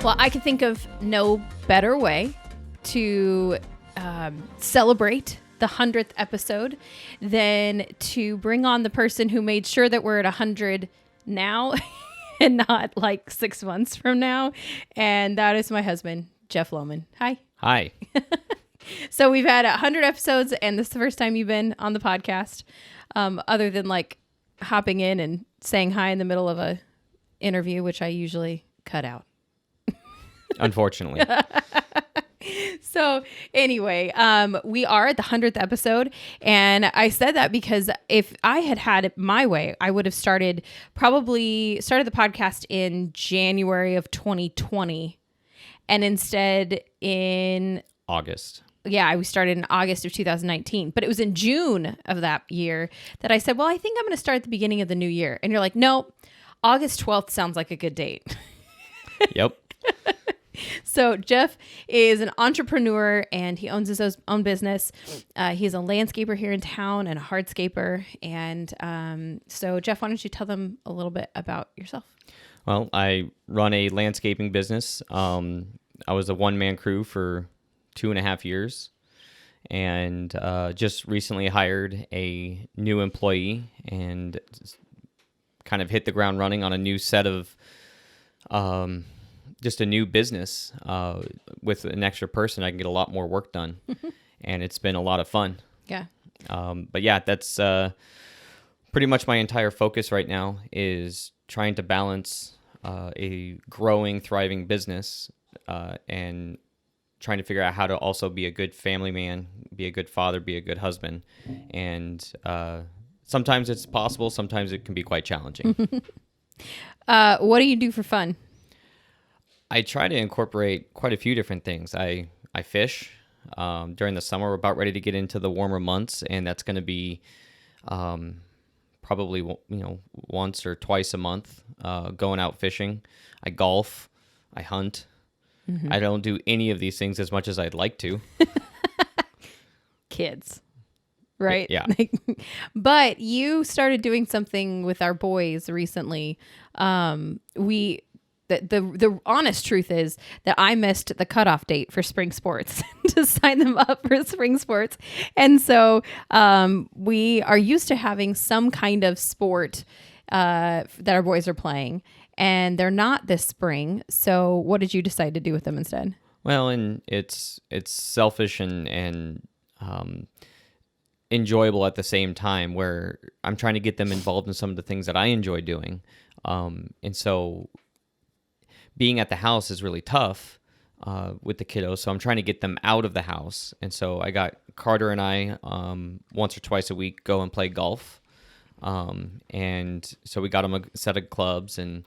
Well, I could think of no better way to celebrate the 100th episode than to bring on the person who made sure that we're at 100 now and not like 6 months from now. And that is my husband, Jeff Lowman. Hi. Hi. So we've had 100 episodes, and this is the first time you've been on the podcast, other than like hopping in and saying hi in the middle of a interview, which I usually cut out. Unfortunately. So anyway, we are at the 100th episode, and I said that because if I had it my way, I would have started the podcast in January of 2020, and instead in August. Yeah, we started in August of 2019, but it was in June of that year that I said, well, I think I'm going to start at the beginning of the new year. And you're like, no, August 12th sounds like a good date. Yep. So Jeff is an entrepreneur, and he owns his own business. He's a landscaper here in town and a hardscaper. And so Jeff, why don't you tell them a little bit about yourself? Well, I run a landscaping business. I was a one-man crew for 2.5 years, and just recently hired a new employee and kind of hit the ground running on a new set of just a new business. With an extra person, I can get a lot more work done, and it's been a lot of fun. Yeah. But yeah, that's pretty much my entire focus right now is trying to balance a growing, thriving business and trying to figure out how to also be a good family man, be a good father, be a good husband. And sometimes it's possible. Sometimes it can be quite challenging. What do you do for fun? I try to incorporate quite a few different things. I fish during the summer. We're about ready to get into the warmer months, and that's going to be probably once or twice a month going out fishing. I golf. I hunt. Mm-hmm. I don't do any of these things as much as I'd like to. Kids. Right? Yeah. But you started doing something with our boys recently. The honest truth is that I missed the cutoff date for spring sports to sign them up for spring sports. And so we are used to having some kind of sport that our boys are playing, and they're not this spring. So what did you decide to do with them instead? Well, and it's selfish and enjoyable at the same time, where I'm trying to get them involved in some of the things that I enjoy doing. And so being at the house is really tough with the kiddos. So I'm trying to get them out of the house. And so I got Carter and I once or twice a week go and play golf. And so we got them a set of clubs, and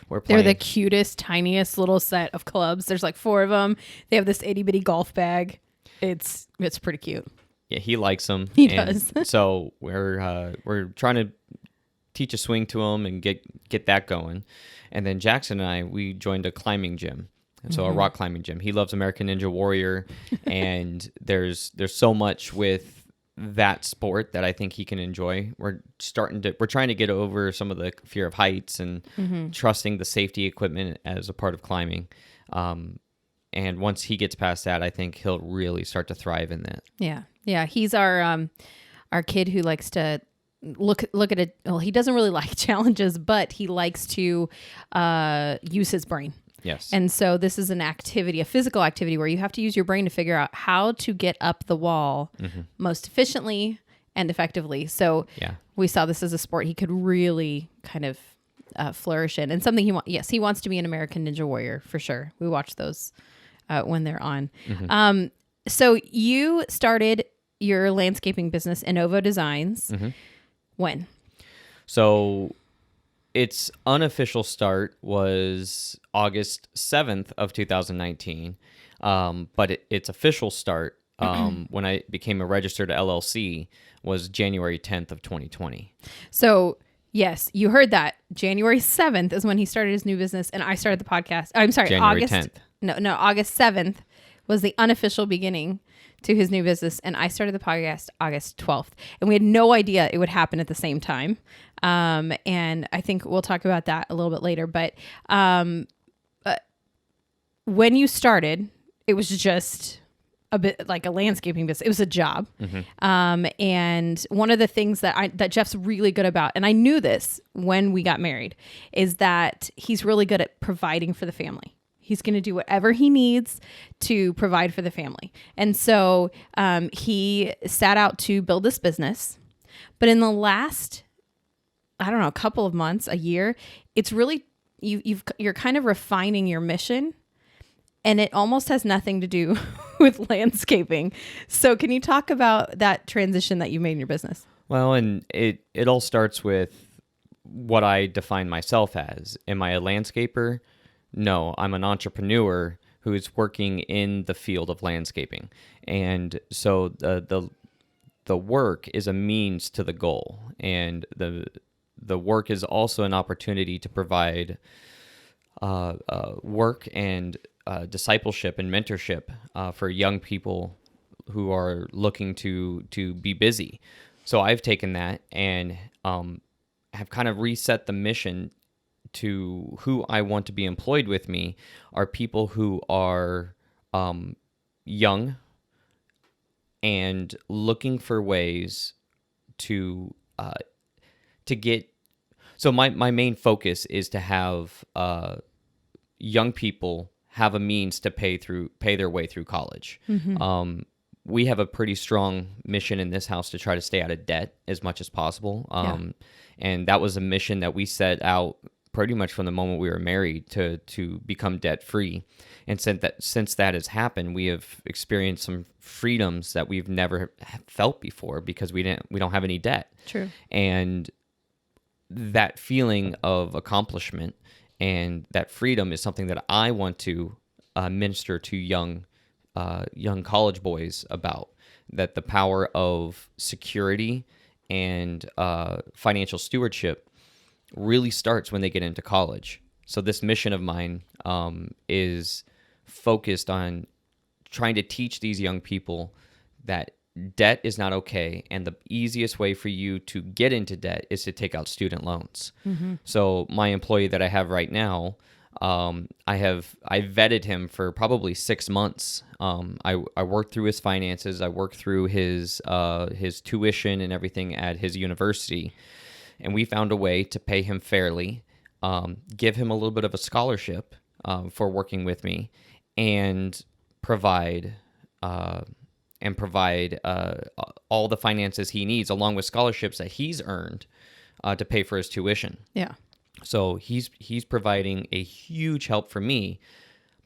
we're playing. They're the cutest, tiniest little set of clubs. There's like 4 of them. They have this itty bitty golf bag. It's pretty cute. Yeah, he likes them. He does. So we're trying to teach a swing to him and get that going. And then Jackson and I, we joined a climbing gym. And so a rock climbing gym. He loves American Ninja Warrior, and there's so much with that sport that I think he can enjoy. We're trying to get over some of the fear of heights and trusting the safety equipment as a part of climbing. And once he gets past that, I think he'll really start to thrive in that. Yeah. Yeah. He's our kid who likes to look at it. Well, he doesn't really like challenges, but he likes to use his brain. Yes. And so this is an activity, a physical activity, where you have to use your brain to figure out how to get up the wall most efficiently and effectively. So we saw this as a sport he could really kind of flourish in, and something he wants to be an American Ninja Warrior for sure. We watch those when they're on. So you started your landscaping business, Innovo Designs. When? So its unofficial start was August 7th of 2019, but its official start when I became a registered LLC was January 10th of 2020. So yes, you heard that. January 7th is when he started his new business, and I started the podcast. I'm sorry, January August 10th. No, August 7th was the unofficial beginning to his new business, and I started the podcast August 12th. And we had no idea it would happen at the same time. And I think we'll talk about that a little bit later. But when you started, it was just a bit like a landscaping business. It was a job. And one of the things that Jeff's really good about, and I knew this when we got married, is that he's really good at providing for the family. He's going to do whatever he needs to provide for the family. And so he set out to build this business. But in the last, I don't know, a couple of months, a year, it's really, you're kind of refining your mission. And it almost has nothing to do with landscaping. So can you talk about that transition that you made in your business? Well, and it all starts with what I define myself as. Am I a landscaper? No, I'm an entrepreneur who is working in the field of landscaping. And so the work is a means to the goal. And the work is also an opportunity to provide work and discipleship and mentorship for young people who are looking to be busy. So I've taken that and have kind of reset the mission to who I want to be employed with me are people who are young and looking for ways to get. So my main focus is to have young people have a means to pay their way through college. We have a pretty strong mission in this house to try to stay out of debt as much as possible. And that was a mission that we set out pretty much from the moment we were married to become debt free. And since that has happened, we have experienced some freedoms that we've never felt before because we don't have any debt. True. And that feeling of accomplishment and that freedom is something that I want to minister to young college boys about, that the power of security and financial stewardship really starts when they get into college. So this mission of mine is focused on trying to teach these young people that debt is not okay, and the easiest way for you to get into debt is to take out student loans. So my employee that I have right now, I vetted him for probably 6 months. I worked through his finances. I worked through his tuition and everything at his university, and we found a way to pay him fairly, give him a little bit of a scholarship for working with me, and provide all the finances he needs, along with scholarships that he's earned to pay for his tuition. Yeah. So he's providing a huge help for me,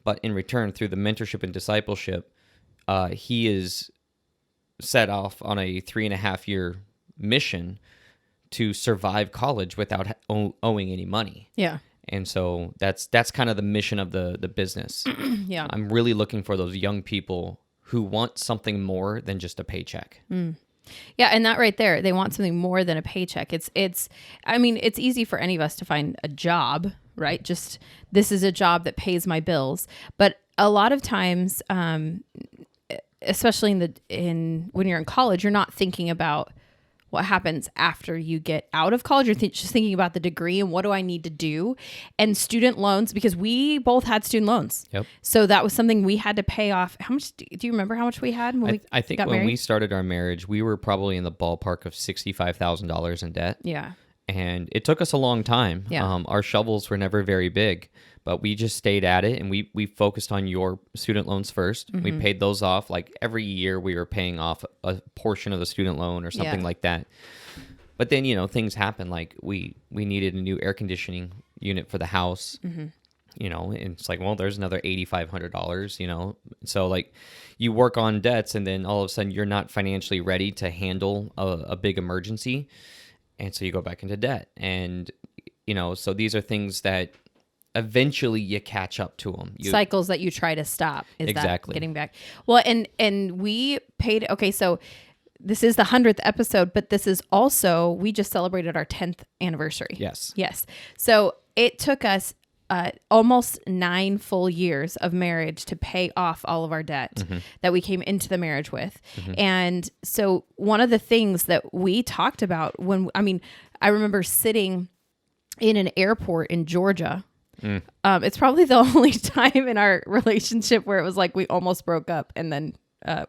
but in return, through the mentorship and discipleship, he is set off on a 3.5-year mission to survive college without owing any money. Yeah. And so that's kind of the mission of the business. Yeah. I'm really looking for those young people who want something more than just a paycheck. Yeah, and that right there, they want something more than a paycheck. It's easy for any of us to find a job, right? Just, this is a job that pays my bills. But a lot of times, especially when you're in college, you're not thinking about what happens after you get out of college. You're just thinking about the degree and what do I need to do? And student loans, because we both had student loans. Yep. So that was something we had to pay off. How much, do you remember how much we had when I think got when married? we started our marriage, we were probably in the ballpark of $65,000 in debt. Yeah. And it took us a long time. Yeah. Our shovels were never very big, but we just stayed at it, and we focused on your student loans first. We paid those off. Like every year we were paying off a portion of the student loan or something like that. But then, things happen. Like we needed a new air conditioning unit for the house, and it's like, well, there's another $8,500, So like you work on debts, and then all of a sudden you're not financially ready to handle a big emergency. And so you go back into debt. And, so these are things that eventually you catch up to them. Cycles that you try to stop. Is exactly. That getting back? Well, and we paid, okay, so this is the 100th episode, but this is also, we just celebrated our 10th anniversary. Yes. Yes. So it took us almost 9 full years of marriage to pay off all of our debt that we came into the marriage with. And so one of the things that we talked about I remember sitting in an airport in Georgia. It's probably the only time in our relationship where it was like we almost broke up and then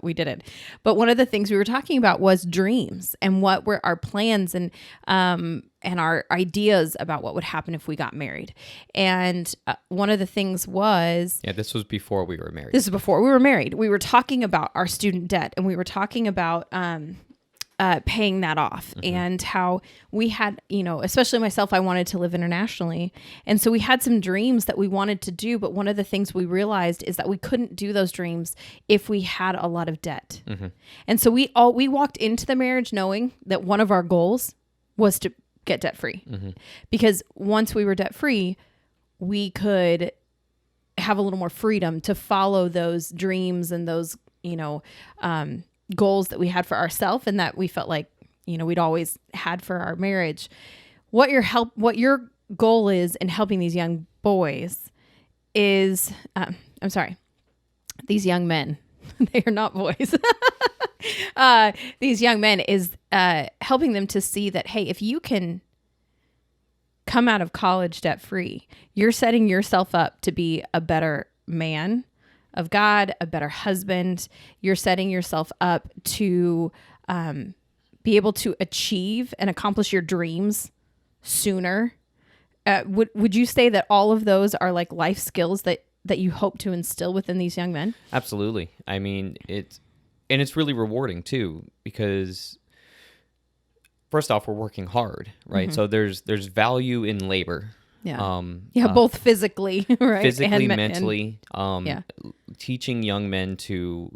we didn't. But one of the things we were talking about was dreams and what were our plans and our ideas about what would happen if we got married. And one of the things was... Yeah, this was before we were married. This is before we were married. We were talking about our student debt, and we were talking about paying that off, and how we had, especially myself, I wanted to live internationally. And so we had some dreams that we wanted to do. But one of the things we realized is that we couldn't do those dreams if we had a lot of debt. And so we walked into the marriage knowing that one of our goals was to get debt free, because once we were debt free, we could have a little more freedom to follow those dreams and those, goals that we had for ourselves and that we felt like, we'd always had for our marriage. What your goal is in helping these young boys is, these young men, they are not boys. These young men is helping them to see that, hey, if you can come out of college debt free, you're setting yourself up to be a better man of God, a better husband. You're setting yourself up to be able to achieve and accomplish your dreams sooner. Would you say that all of those are like life skills that you hope to instill within these young men? Absolutely. I mean, it's really rewarding too, because first off, we're working hard, right? So there's value in labor. Yeah. Both physically, right? Physically, mentally. Teaching young men to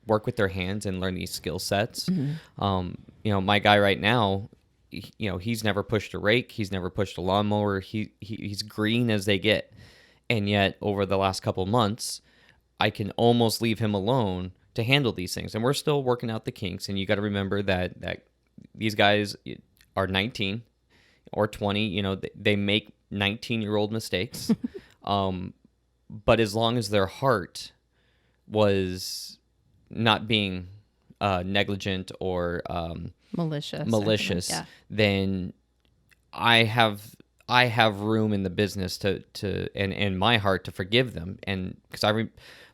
work with their hands and learn these skill sets. My guy right now, he's never pushed a rake, he's never pushed a lawnmower. He's green as they get, and yet over the last couple months, I can almost leave him alone to handle these things, and we're still working out the kinks. And you got to remember that these guys are 19 or 20. They make 19-year-old mistakes. But as long as their heart was not being negligent or malicious, then I have room in the business to and my heart to forgive them. And because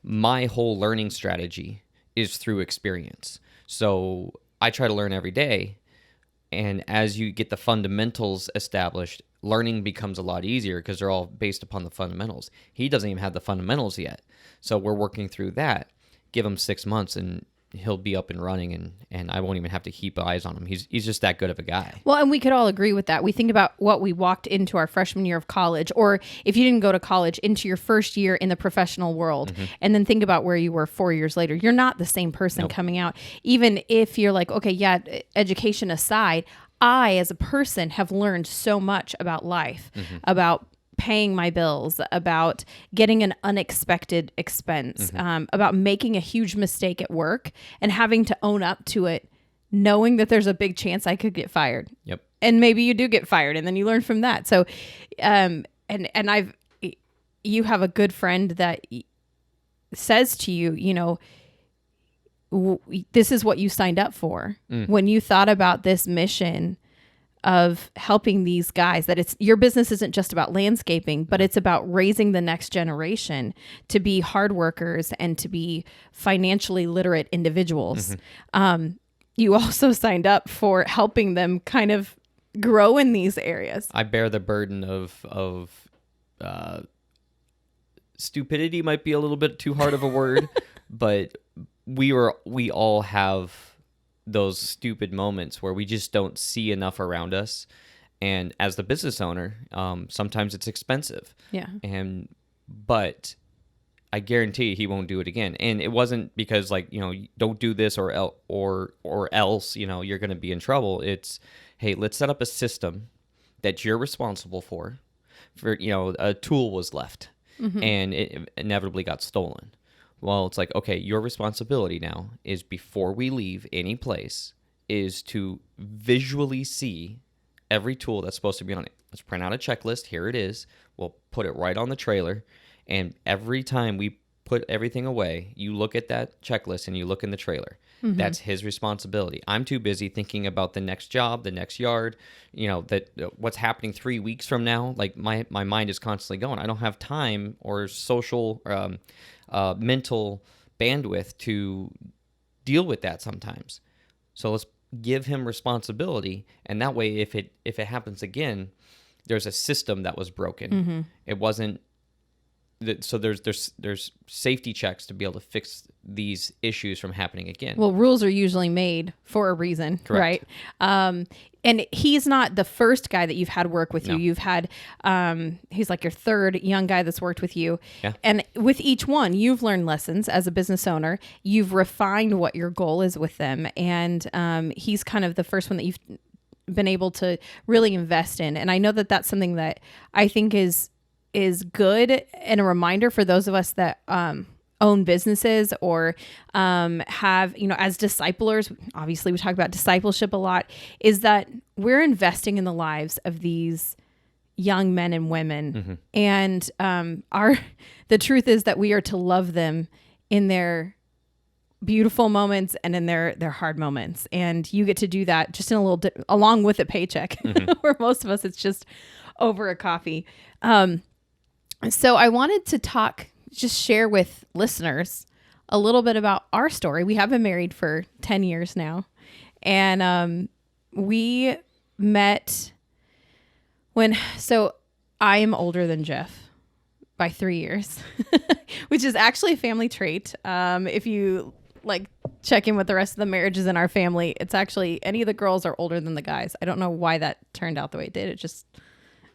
my whole learning strategy is through experience. So I try to learn every day. And as you get the fundamentals established, learning becomes a lot easier because they're all based upon the fundamentals. He doesn't even have the fundamentals yet. So we're working through that. Give him 6 months and he'll be up and running, and I won't even have to keep eyes on him. He's just that good of a guy. Well, and we could all agree with that. We think about what we walked into our freshman year of college, or if you didn't go to college, into your first year in the professional world, and then think about where you were 4 years later. You're not the same person coming out. Even if you're like, okay, yeah, education aside, I, as a person, have learned so much about life, about paying my bills, about getting an unexpected expense, about making a huge mistake at work and having to own up to it, knowing that there's a big chance I could get fired. Yep. And maybe you do get fired, and then you learn from that. So, you have a good friend that says to you, this is what you signed up for when you thought about this mission of helping these guys, that it's your business isn't just about landscaping, but it's about raising the next generation to be hard workers and to be financially literate individuals. You also signed up for helping them kind of grow in these areas. I bear the burden of stupidity might be a little bit too hard of a word, but we all have those stupid moments where we just don't see enough around us. And as the business owner, sometimes it's expensive. Yeah. But I guarantee he won't do it again. And it wasn't because don't do this or else, you're going to be in trouble. It's, hey, let's set up a system that you're responsible for, a tool was left and it inevitably got stolen. Well, it's like, okay, your responsibility now is, before we leave any place, is to visually see every tool that's supposed to be on it. Let's print out a checklist. Here it is. We'll put it right on the trailer. And every time we put everything away, you look at that checklist and you look in the trailer. That's his responsibility. I'm too busy thinking about the next job, the next yard, that what's happening 3 weeks from now. Like my mind is constantly going. I don't have time or social, mental bandwidth to deal with that sometimes. So let's give him responsibility. And that way, if it happens again, there's a system that was broken. It wasn't. So there's safety checks to be able to fix these issues from happening again. Well, rules are usually made for a reason, Correct. right? And he's not the first guy that you've had work with you. You've had, he's like your third young guy that's worked with you. Yeah. And with each one, you've learned lessons as a business owner. You've refined what your goal is with them. And he's kind of the first one that you've been able to really invest in. And I know that that's something that I think is good and a reminder for those of us that own businesses or have, as disciplers, obviously we talk about discipleship a lot, is that we're investing in the lives of these young men and women. And the truth is that we are to love them in their beautiful moments and in their hard moments. And you get to do that just in a little, along with a paycheck, where most of us, it's just over a coffee. So I wanted to just share with listeners a little bit about our story. We have been married for 10 years now. And we met so I am older than Jeff by 3 years, which is actually a family trait. If you check in with the rest of the marriages in our family, it's actually any of the girls are older than the guys. I don't know why that turned out the way it did. It just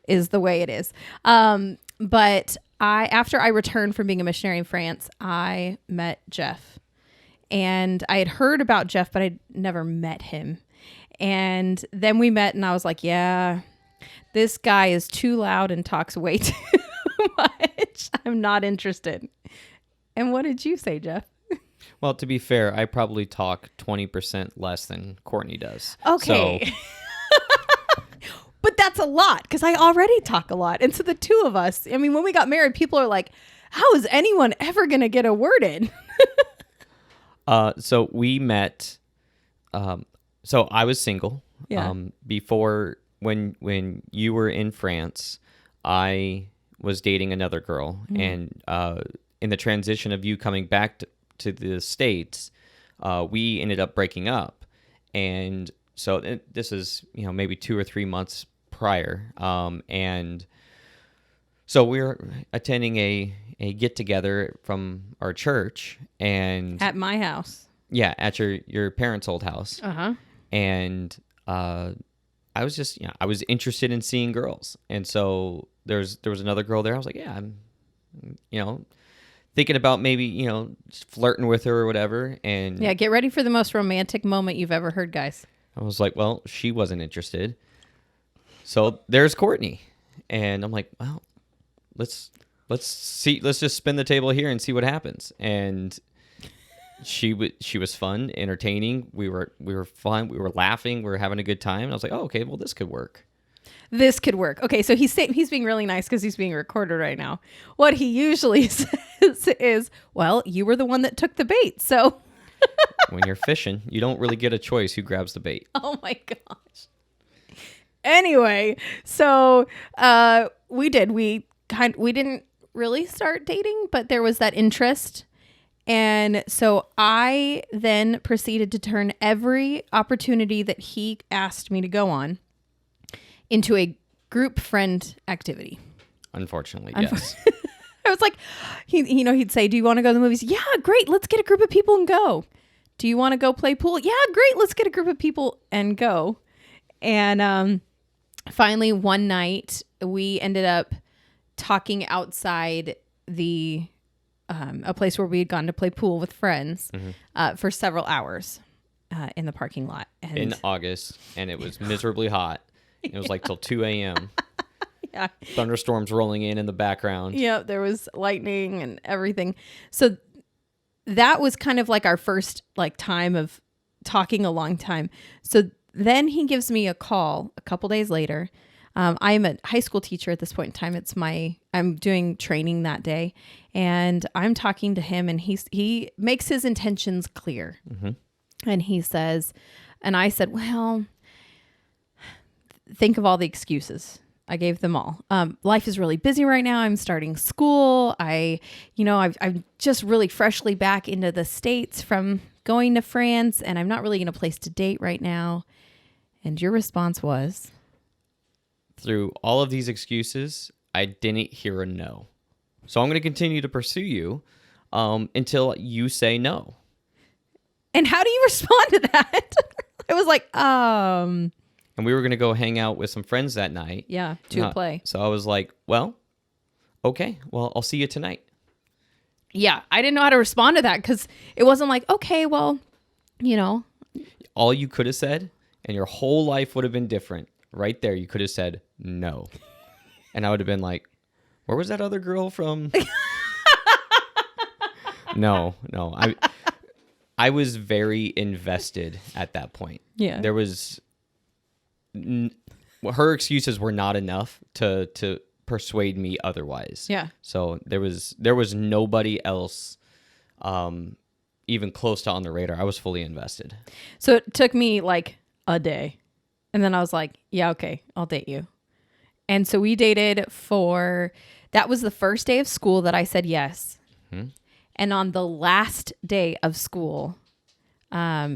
is the way it is. But after I returned from being a missionary in France, I met Jeff. And I had heard about Jeff, but I'd never met him. And then we met and I was like, yeah, this guy is too loud and talks way too much. I'm not interested. And what did you say, Jeff? Well, to be fair, I probably talk 20% less than Courtney does. Okay. So, but that's a lot because I already talk a lot. And so the two of us, I mean, when we got married, people are like, how is anyone ever going to get a word in? So we met, so I was single. Yeah. Before, when you were in France, I was dating another girl. And in the transition of you coming back to the States, we ended up breaking up. And so this is, maybe 2 or 3 months prior. And so we were attending a get together from our church, and At my house. yeah, at your parents' old house. Uh-huh. And I was just, I was interested in seeing girls. And so there was another girl there. I was like, yeah, I'm, thinking about maybe, just flirting with her or whatever. And Yeah, get ready for the most romantic moment you've ever heard, guys. I was like, well, she wasn't interested. So there's Courtney. And I'm like, well, let's just spin the table here and see what happens. And she was fun, entertaining. We were fun. We were laughing. We were having a good time. And I was like, oh, okay, well, this could work. This could work. Okay, so he's being really nice because he's being recorded right now. What he usually says is, well, you were the one that took the bait, so... When you're fishing, you don't really get a choice who grabs the bait. Oh my gosh. Anyway, so we didn't really start dating, but there was that interest. And so I then proceeded to turn every opportunity that he asked me to go on into a group friend activity. Unfortunately, yes. I was like, he'd say, do you want to go to the movies? Yeah, great. Let's get a group of people and go. Do you want to go play pool? Yeah, great. Let's get a group of people and go. And finally, one night, we ended up talking outside a place where we had gone to play pool with friends for several hours in the parking lot. And in August, and it was miserably hot. It was like till 2 a.m. Yeah. Thunderstorms rolling in the background. Yeah, there was lightning and everything. So that was kind of like our first time of talking a long time. So then he gives me a call a couple days later. I am a high school teacher at this point in time. I'm doing training that day, and I'm talking to him, and he makes his intentions clear. And he says, and I said, well, think of all the excuses. I gave them all. Life is really busy right now. I'm starting school. I'm just really freshly back into the States from going to France, and I'm not really in a place to date right now. And your response was? Through all of these excuses, I didn't hear a no. So I'm going to continue to pursue you until you say no. And how do you respond to that? I was like, And we were going to go hang out with some friends that night. Yeah, to a play. So I was like, well, okay, well, I'll see you tonight. Yeah, I didn't know how to respond to that because it wasn't like, okay, well, All you could have said, and your whole life would have been different. Right there, you could have said no. And I would have been like, where was that other girl from? No. I was very invested at that point. Yeah. There was... her excuses were not enough to persuade me otherwise. Yeah. So there was nobody else even close to on the radar. I was fully invested. So it took me like a day. And then I was like, yeah, okay, I'll date you. And so we dated that was the first day of school that I said yes. Mm-hmm. And on the last day of school,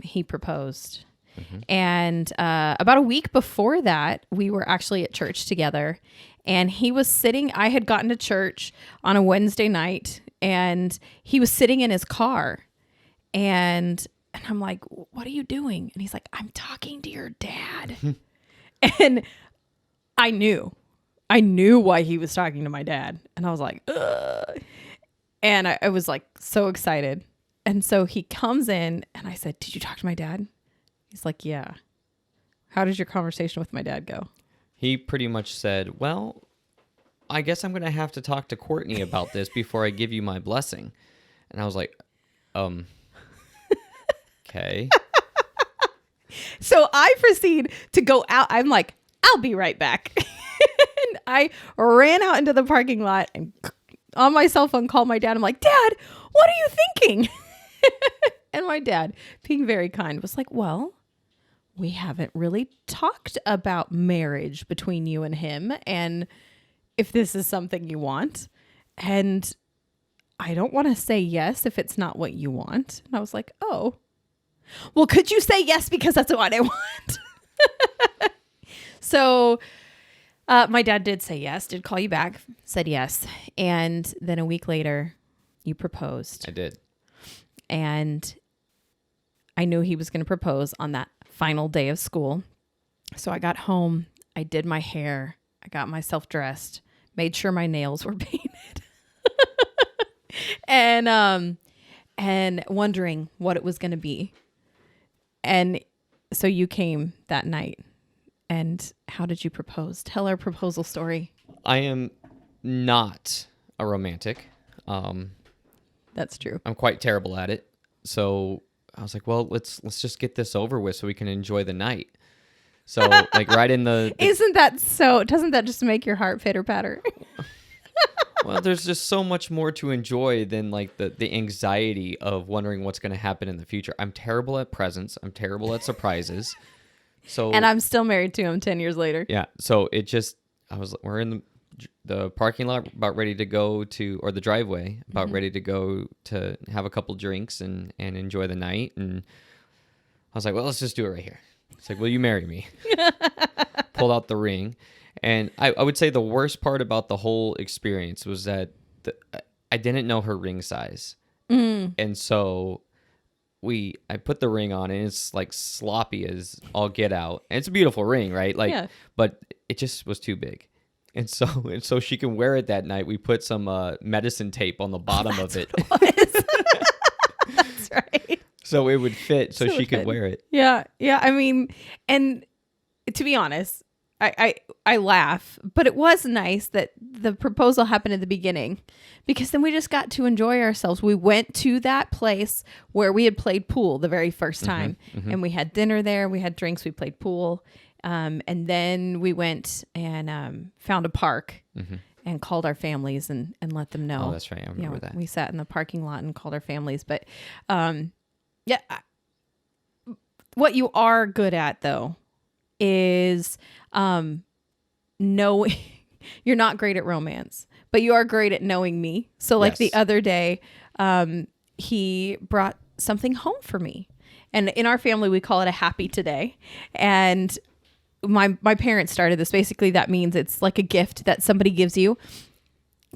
he proposed. Mm-hmm. And about a week before that, we were actually at church together. And he was sitting, I had gotten to church on a Wednesday night, and he was sitting in his car. And I'm like, what are you doing? And he's like, I'm talking to your dad. And I knew why he was talking to my dad. And I was like, ugh. And I was like so excited. And so he comes in and I said, did you talk to my dad? He's like, yeah. How did your conversation with my dad go? He pretty much said, well, I guess I'm going to have to talk to Courtney about this before I give you my blessing. And I was like, okay. So I proceed to go out. I'm like, I'll be right back. And I ran out into the parking lot and on my cell phone called my dad. I'm like, Dad, what are you thinking? And my dad, being very kind, was like, well, we haven't really talked about marriage between you and him and if this is something you want. And I don't want to say yes if it's not what you want. And I was like, oh, well, could you say yes because that's what I want? So my dad did say yes, did call you back, said yes. And then a week later, you proposed. I did. And I knew he was going to propose on that final day of school. So I got home, I did my hair, I got myself dressed, made sure my nails were painted. And wondering what it was going to be. And so you came that night. And how did you propose? Tell our proposal story. I am not a romantic. That's true. I'm quite terrible at it. So I was like, well, let's just get this over with so we can enjoy the night. So like right in the Isn't that so? Doesn't that just make your heart pitter patter? Well, there's just so much more to enjoy than like the anxiety of wondering what's going to happen in the future. I'm terrible at presents. I'm terrible at surprises. So and I'm still married to him 10 years later. Yeah. So we're in the parking lot about ready to go to, or the driveway about ready to go to have a couple drinks and enjoy the night. And I was like, well, let's just do it right here. It's like, will you marry me? Pulled out the ring. And I would say the worst part about the whole experience was that I didn't know her ring size. And so I put the ring on and it's like sloppy as all get out. And it's a beautiful ring, right? Like, yeah. But it just was too big. And so she can wear it that night. We put some medicine tape on the bottom of it. That's right. So it would fit so she could wear it. Yeah. Yeah. I mean, and to be honest, I laugh, but it was nice that the proposal happened at the beginning because then we just got to enjoy ourselves. We went to that place where we had played pool the very first time and we had dinner there. We had drinks. We played pool. And then we went and found a park and called our families and let them know. Oh, that's right. I remember that. We sat in the parking lot and called our families. But yeah, what you are good at though is knowing. You're not great at romance, but you are great at knowing me. So like the other day, he brought something home for me. And in our family, we call it a happy today. And my parents started this. Basically, that means it's like a gift that somebody gives you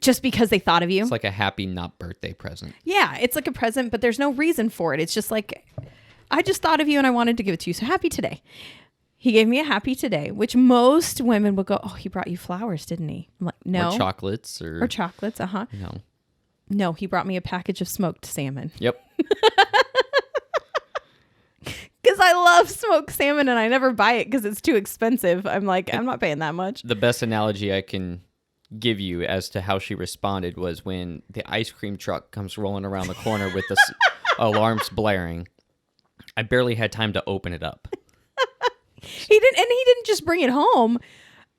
just because they thought of you. It's like a happy, not birthday present. Yeah, it's like a present, but there's no reason for it. It's just like, I just thought of you and I wanted to give it to you. So happy today. He gave me a happy today, which most women would go, oh, he brought you flowers, didn't he? I'm like, no. Or chocolates. Or chocolates, uh-huh. No, he brought me a package of smoked salmon. Yep. Because I love smoked salmon and I never buy it because it's too expensive. I'm like, I'm not paying that much. The best analogy I can give you as to how she responded was when the ice cream truck comes rolling around the corner with the alarms blaring. I barely had time to open it up. He didn't just bring it home.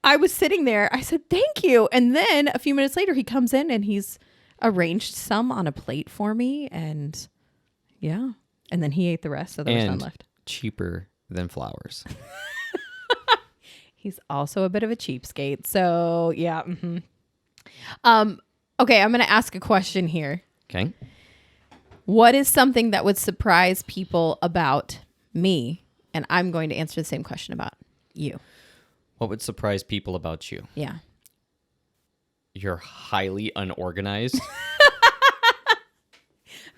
I was sitting there. I said, thank you. And then a few minutes later, he comes in and he's arranged some on a plate for me. And yeah. And then he ate the rest. So there was none left. Cheaper than flowers. He's also a bit of a cheapskate. So yeah. Mm-hmm. Okay. I'm going to ask a question here. Okay. What is something that would surprise people about me? And I'm going to answer the same question about you. What would surprise people about you? Yeah. You're highly unorganized.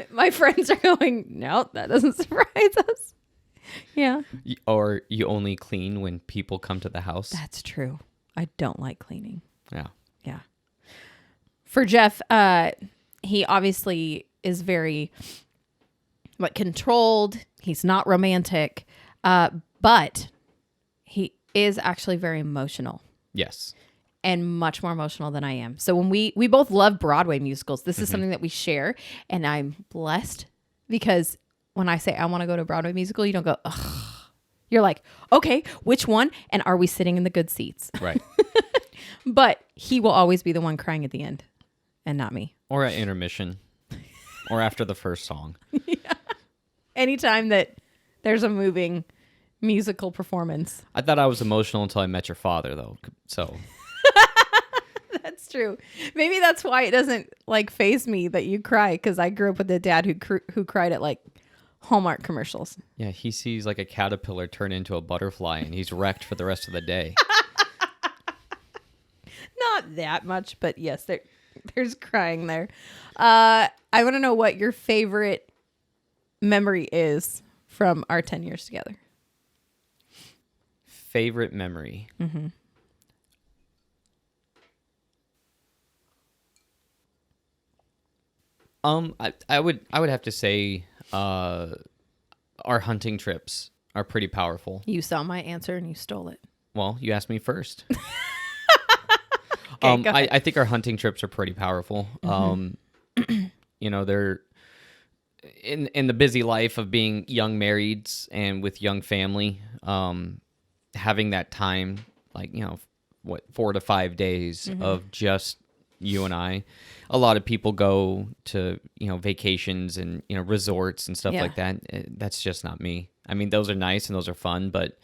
My friends are going, no, that doesn't surprise us. Yeah. Or you only clean when people come to the house. That's true. I don't like cleaning. Yeah. Yeah. For Jeff, he obviously is very controlled. He's not romantic. But he is actually very emotional. Yes. And much more emotional than I am. So when we both love Broadway musicals, this is something that we share. And I'm blessed because when I say I want to go to a Broadway musical, you don't go, ugh. You're like, okay, which one? And are we sitting in the good seats? Right. But he will always be the one crying at the end and not me. Or at intermission. Or after the first song. Yeah. Anytime that there's a moving musical performance. I thought I was emotional until I met your father, though. So that's true. Maybe that's why it doesn't faze me that you cry, because I grew up with a dad who cried at Hallmark commercials. Yeah, he sees a caterpillar turn into a butterfly, and he's wrecked for the rest of the day. Not that much, but yes, there's crying there. I want to know what your favorite memory is from our 10 years together. Favorite memory? Mm-hmm. I would have to say our hunting trips are pretty powerful. You saw my answer and you stole it. Well, you asked me first. Okay, go ahead. I think our hunting trips are pretty powerful. Mm-hmm. They're in the busy life of being young marrieds and with young family, having that time, 4 to 5 days of just you and I. A lot of people go to, vacations and, resorts and stuff like that. That's just not me. I mean, those are nice and those are fun, but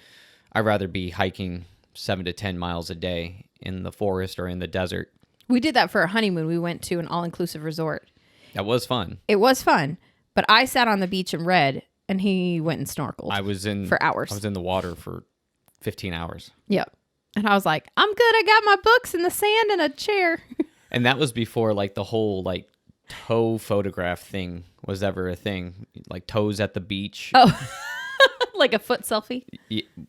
I'd rather be hiking 7 to 10 miles a day in the forest or in the desert. We did that for our honeymoon. We went to an all-inclusive resort. That was fun. It was fun, but I sat on the beach and read, and he went and snorkeled. For hours. I was in the water for 15 hours. Yep. And I was like, I'm good. I got my books in the sand and a chair. And that was before the whole toe photograph thing was ever a thing. Toes at the beach. Oh, like a foot selfie?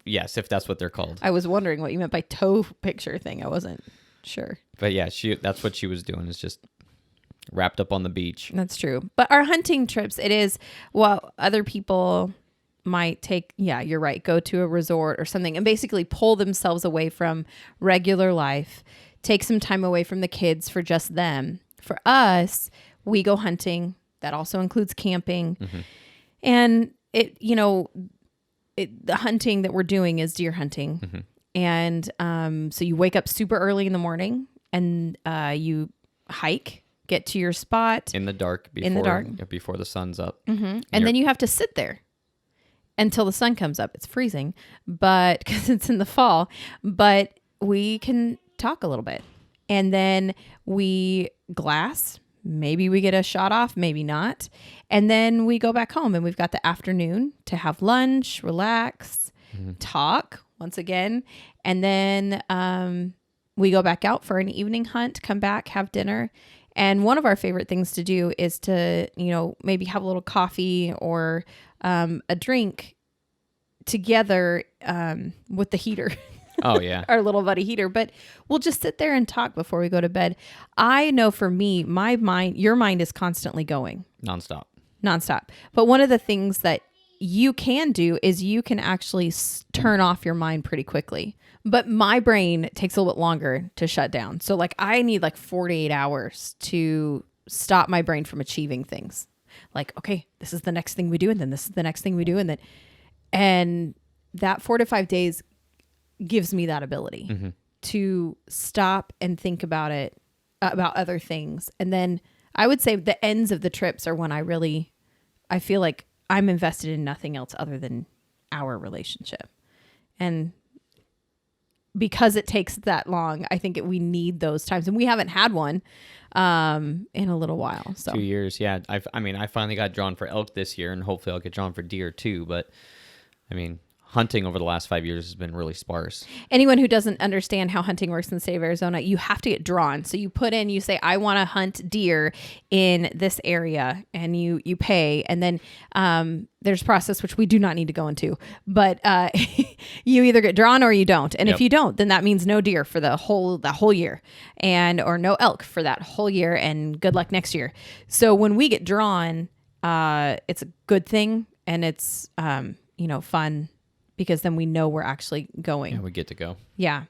Yes, if that's what they're called. I was wondering what you meant by toe picture thing. I wasn't sure. But yeah, that's what she was doing, is just wrapped up on the beach. That's true. But our hunting trips, it is other people might take, you're right, go to a resort or something and basically pull themselves away from regular life, take some time away from the kids for just them. For us, we go hunting. That also includes camping. Mm-hmm. And the hunting that we're doing is deer hunting. Mm-hmm. And so you wake up super early in the morning and you hike, get to your spot. In the dark before the sun's up. Mm-hmm. And then you have to sit there. until the sun comes up. It's freezing, but because it's in the fall, but we can talk a little bit. And then we glass, maybe we get a shot off, maybe not. And then we go back home and we've got the afternoon to have lunch, relax, talk once again. And then we go back out for an evening hunt, come back, have dinner. And one of our favorite things to do is to, maybe have a little coffee or a drink together with the heater. Oh, yeah. Our little buddy heater. But we'll just sit there and talk before we go to bed. I know for me, your mind is constantly going. Nonstop. But one of the things that you can do is you can actually turn off your mind pretty quickly. But my brain takes a little bit longer to shut down. So I need 48 hours to stop my brain from achieving things. Okay, this is the next thing we do. And then this is the next thing we do. And that 4 to 5 days gives me that ability to stop and think about other things. And then I would say the ends of the trips are when I feel like I'm invested in nothing else other than our relationship. And because it takes that long, I think we need those times. And we haven't had one in a little while. So 2 years. Yeah. I finally got drawn for elk this year, and hopefully I'll get drawn for deer too. But hunting over the last 5 years has been really sparse. Anyone who doesn't understand how hunting works in the state of Arizona, you have to get drawn. So you say, I want to hunt deer in this area, and you pay. And then there's a process which we do not need to go into, but you either get drawn or you don't. And if you don't, then that means no deer for the whole year, or no elk for that whole year, and good luck next year. So when we get drawn, it's a good thing, and it's fun. Because then we know we're actually going. Yeah, we get to go. Yeah.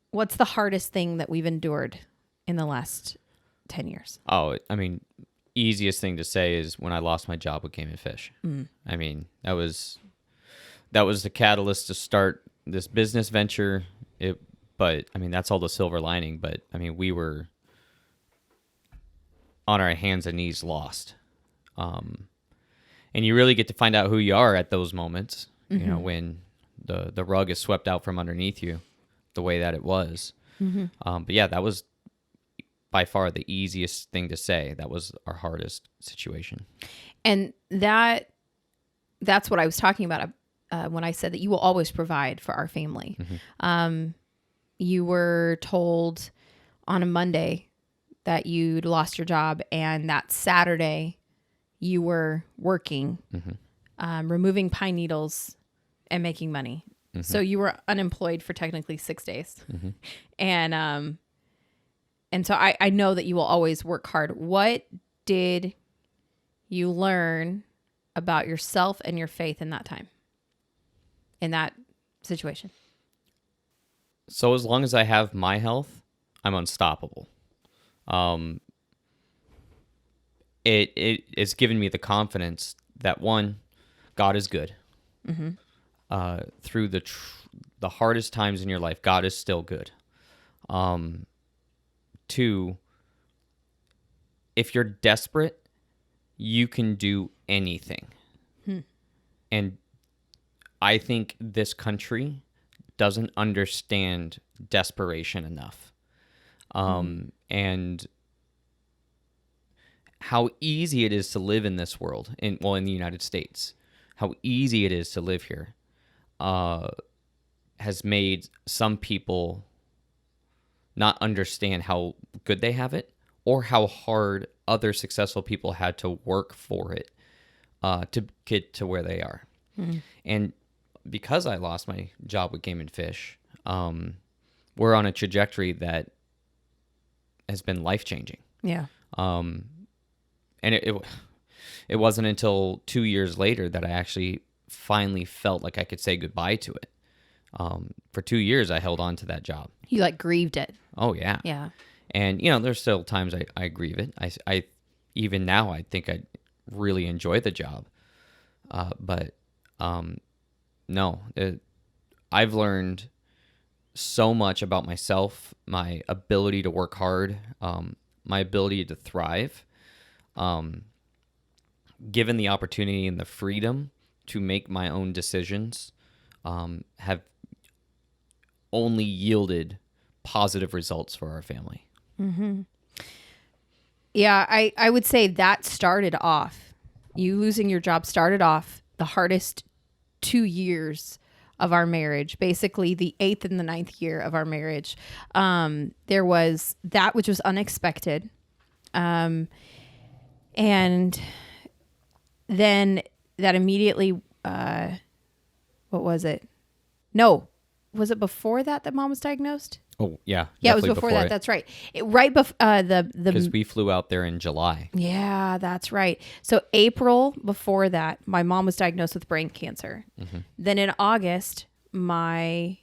What's the hardest thing that we've endured in the last 10 years? Oh, easiest thing to say is when I lost my job with Game and Fish. That was the catalyst to start this business venture. But that's all the silver lining. But we were on our hands and knees lost. And you really get to find out who you are at those moments, when the rug is swept out from underneath you, the way that it was. But yeah, that was by far the easiest thing to say. That was our hardest situation. And that's what I was talking about when I said that you will always provide for our family. You were told on a Monday that you'd lost your job, and that Saturday you were working, removing pine needles and making money. So you were unemployed for technically 6 days. And so I know that you will always work hard. What did you learn about yourself and your faith in that time, in that situation? So as long as I have my health, I'm unstoppable. It's given me the confidence that, one, God is good. Through the hardest times in your life, God is still good. Two, if you're desperate, you can do anything. And I think this country doesn't understand desperation enough. And how easy it is to live in this world, in the United States, how easy it is to live here, has made some people not understand how good they have it, or how hard other successful people had to work for it to get to where they are. And because I lost my job with Game and Fish, we're on a trajectory that has been life-changing. Yeah. And it wasn't until 2 years later that I actually finally felt like I could say goodbye to it. For 2 years, I held on to that job. You grieved it. Oh, yeah. Yeah. And, there's still times I grieve it. I even now, I think I really enjoy the job. But no, I've learned so much about myself, my ability to work hard, my ability to thrive. Given the opportunity and the freedom to make my own decisions have only yielded positive results for our family. Mm-hmm. Yeah, I would say that started off. You losing your job started off the hardest 2 years of our marriage, basically the 8th and the 9th year of our marriage. There was that which was unexpected. And then that immediately, what was it? No. Was it before that Mom was diagnosed? Oh, yeah. Yeah, it was before that. That's right. Right before because we flew out there in July. Yeah, that's right. So April before that, my mom was diagnosed with brain cancer. Mm-hmm. Then in August, my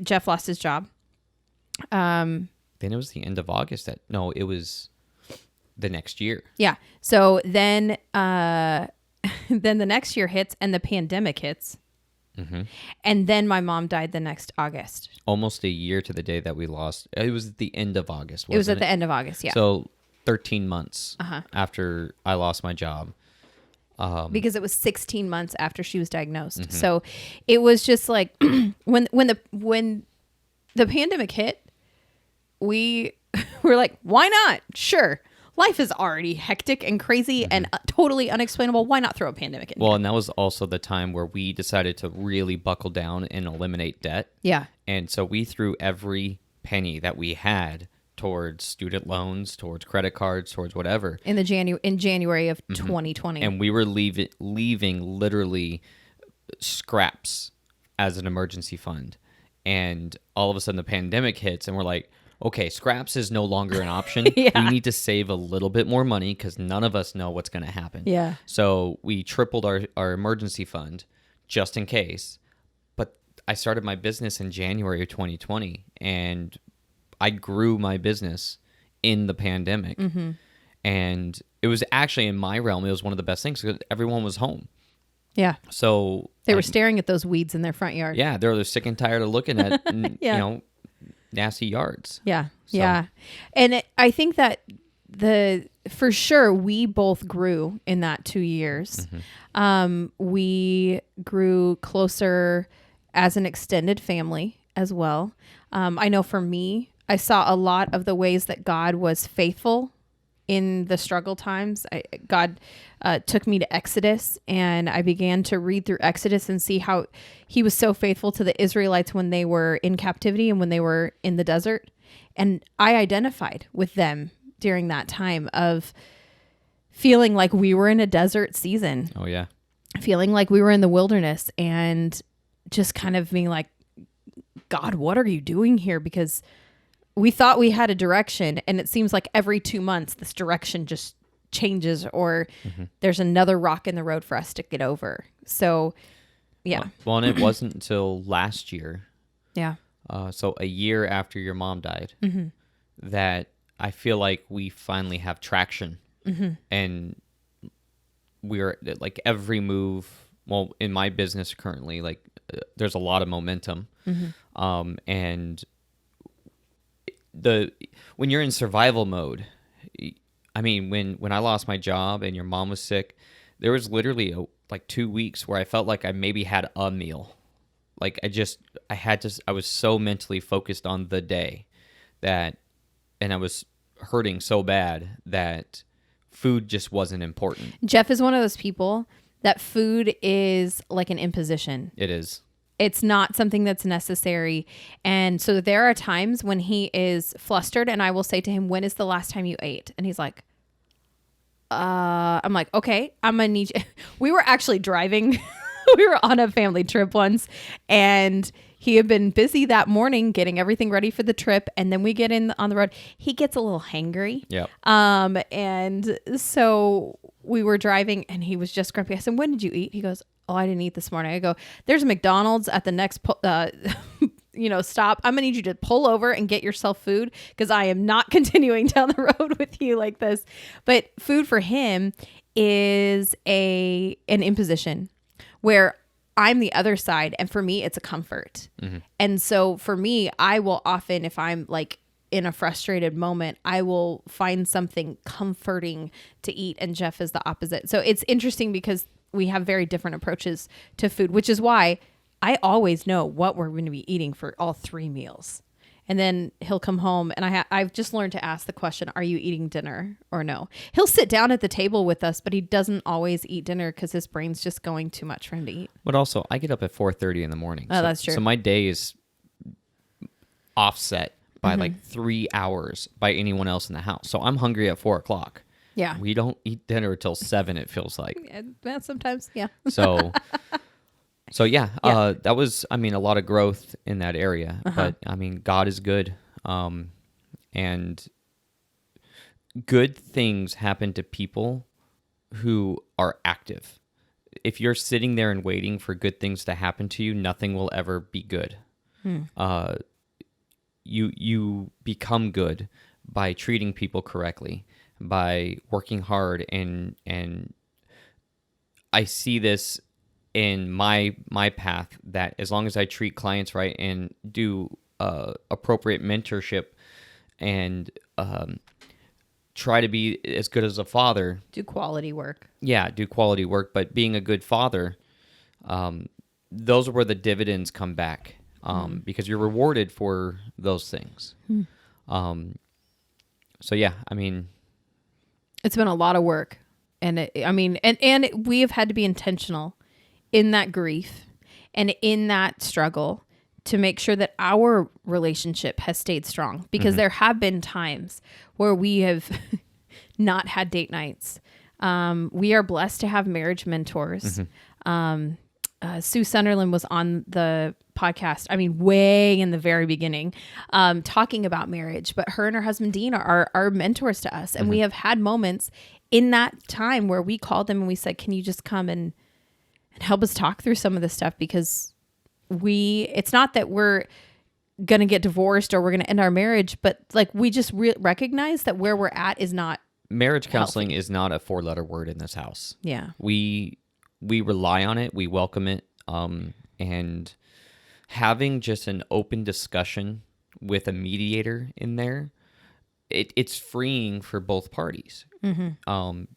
Jeff lost his job. Then it was the end of August. It was the next year. Yeah. So then, then the next year hits and the pandemic hits. Mm-hmm. And then my mom died the next August. Almost a year to the day that we lost. It was at the end of August, wasn't it? It was at the end of August, yeah. So 13 months after I lost my job. Because it was 16 months after she was diagnosed. Mm-hmm. So it was just like when the pandemic hit, we were like, why not? Sure. Life is already hectic and crazy and totally unexplainable. Why not throw a pandemic in? Well, and that was also the time where we decided to really buckle down and eliminate debt. Yeah. And so we threw every penny that we had towards student loans, towards credit cards, towards whatever. In January of 2020. And we were leaving literally scraps as an emergency fund. And all of a sudden the pandemic hits and we're like, okay, scraps is no longer an option. Yeah. We need to save a little bit more money because none of us know what's going to happen. Yeah. So we tripled our emergency fund just in case. But I started my business in January of 2020, and I grew my business in the pandemic. Mm-hmm. And it was actually in my realm, it was one of the best things because everyone was home. Yeah. So they were staring at those weeds in their front yard. Yeah. They're sick and tired of looking at, nasty yards. Yeah. So. Yeah. And I think that for sure we both grew in that 2 years. Mm-hmm. We grew closer as an extended family as well. I know for me, I saw a lot of the ways that God was faithful in the struggle times. God took me to Exodus, and I began to read through Exodus and see how he was so faithful to the Israelites when they were in captivity and when they were in the desert. And I identified with them during that time of feeling like we were in a desert season. Oh, yeah. Feeling like we were in the wilderness and just kind of being like, God, what are you doing here? Because we thought we had a direction, and it seems like every 2 months this direction just changes, or there's another rock in the road for us to get over. So, yeah. Well, and it wasn't until last year. Yeah. So a year after your mom died, that I feel like we finally have traction, and we're like every move. Well, in my business currently, like there's a lot of momentum, and when you're in survival mode, I mean, when I lost my job and your mom was sick, there was literally like 2 weeks where I felt like I maybe had a meal. Like I was so mentally focused on the day and I was hurting so bad that food just wasn't important. Jeff is one of those people that food is like an imposition. It is. It's not something that's necessary. And so there are times when he is flustered and I will say to him, when is the last time you ate? And he's like, I'm like, okay, I'm going to need you. We were actually driving. We were on a family trip once, and he had been busy that morning getting everything ready for the trip. And then we get in on the road. He gets a little hangry. Yep. And so we were driving and he was just grumpy. I said, when did you eat? He goes, oh, I didn't eat this morning. I go, there's a McDonald's at the next, stop. I'm gonna need you to pull over and get yourself food because I am not continuing down the road with you like this. But food for him is an imposition where I'm the other side. And for me, it's a comfort. Mm-hmm. And so for me, I will often, if I'm like in a frustrated moment, I will find something comforting to eat. And Jeff is the opposite. So it's interesting because we have very different approaches to food, which is why I always know what we're going to be eating for all 3 meals. And then he'll come home, and I've just learned to ask the question, are you eating dinner or no? He'll sit down at the table with us, but he doesn't always eat dinner because his brain's just going too much for him to eat. But also, I get up at 4:30 in the morning. Oh, that's true. So my day is offset by like 3 hours by anyone else in the house. So I'm hungry at 4 o'clock. Yeah. We don't eat dinner till 7, it feels like. Sometimes, yeah. So yeah, that was, I mean, a lot of growth in that area, but I mean, God is good. And good things happen to people who are active. If you're sitting there and waiting for good things to happen to you, nothing will ever be good. You become good by treating people correctly, by working hard, and I see this in my path, that as long as I treat clients right and do appropriate mentorship and try to be as good as a father, do quality work. Yeah, do quality work, but being a good father, those are where the dividends come back, because you're rewarded for those things. So yeah, I mean, it's been a lot of work, and we have had to be intentional in that grief and in that struggle to make sure that our relationship has stayed strong, because there have been times where we have not had date nights. We are blessed to have marriage mentors. Sue Sunderland was on the podcast, I mean, way in the very beginning, talking about marriage, but her and her husband, Dean, are mentors to us. And we have had moments in that time where we called them and we said, can you just come and help us talk through some of this stuff? Because it's not that we're going to get divorced or we're going to end our marriage, but like we just recognize that where we're at is not marriage counseling healthy. Is not a 4-letter word in this house. Yeah. We rely on it. We welcome it. And having just an open discussion with a mediator in there, it's freeing for both parties.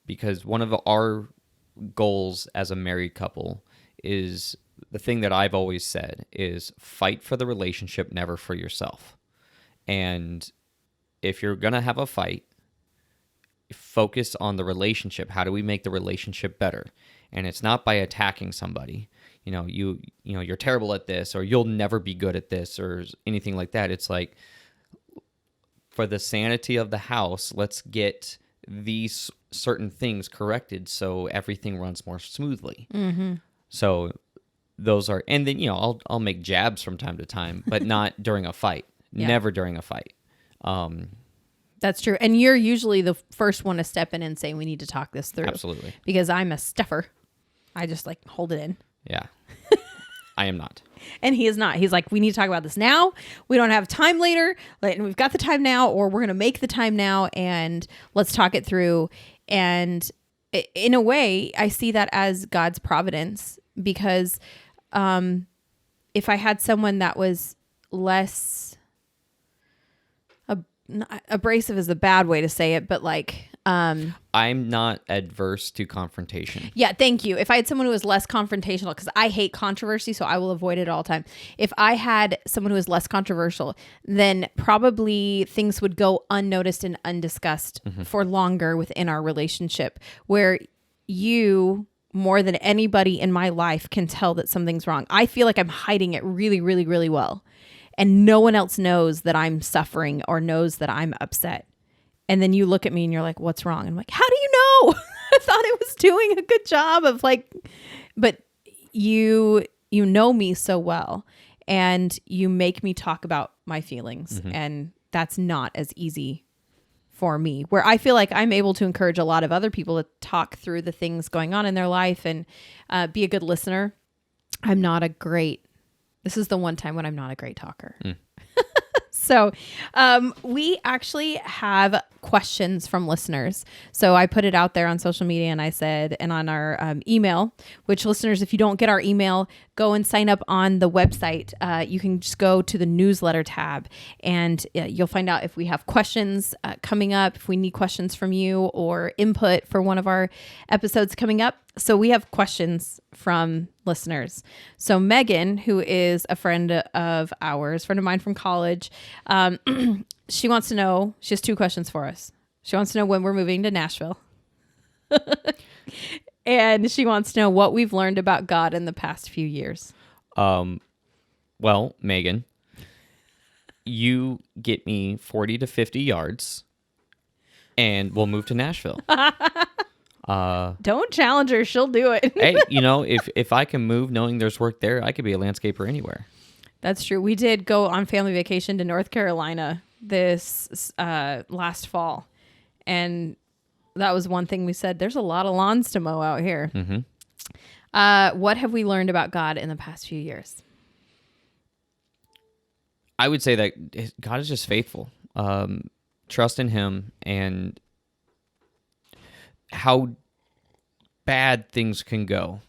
Because one of our goals as a married couple is, the thing that I've always said is, fight for the relationship, never for yourself. And if you're going to have a fight, focus on the relationship. How do we make the relationship better? And it's not by attacking somebody. You're terrible at this, or you'll never be good at this, or anything like that. It's like, for the sanity of the house, let's get these certain things corrected so everything runs more smoothly. So those are, and then I'll make jabs from time to time, but not during a fight. Never during a fight. That's true. And you're usually the first one to step in and say, we need to talk this through. Absolutely. Because I'm a stuffer. I just like hold it in. Yeah. I am not. And he is not. He's like, we need to talk about this now. We don't have time later. And we've got the time now, or we're going to make the time now and let's talk it through. And in a way, I see that as God's providence, because if I had someone that was less abrasive is a bad way to say it, but like... I'm not adverse to confrontation. Yeah, thank you. If I had someone who was less confrontational, because I hate controversy, so I will avoid it all the time. If I had someone who was less controversial, then probably things would go unnoticed and undiscussed for longer within our relationship, where you, more than anybody in my life, can tell that something's wrong. I feel like I'm hiding it really, really, really well. And no one else knows that I'm suffering or knows that I'm upset. And then you look at me and you're like, what's wrong? I'm like, how do you know? I thought I was doing a good job of like, but you know me so well, and you make me talk about my feelings. And that's not as easy for me, where I feel like I'm able to encourage a lot of other people to talk through the things going on in their life and be a good listener. This is the one time when I'm not a great talker. So we actually have questions from listeners. So I put it out there on social media, and I said, and on our email, which listeners, if you don't get our email, go and sign up on the website. You can just go to the newsletter tab, and you'll find out if we have questions coming up, if we need questions from you or input for one of our episodes coming up. So we have questions from listeners. So Megan, who is a friend of mine from college, she wants to know, she has 2 questions for us. She wants to know when we're moving to Nashville. And she wants to know what we've learned about God in the past few years. Well, Megan, you get me 40 to 50 yards and we'll move to Nashville. Don't challenge her. She'll do it. Hey, if I can move knowing there's work there, I could be a landscaper anywhere. That's true. We did go on family vacation to North Carolina this last fall. And that was one thing we said, there's a lot of lawns to mow out here. Mm-hmm. What have we learned about God in the past few years? I would say that God is just faithful. Trust in him, and how bad things can go.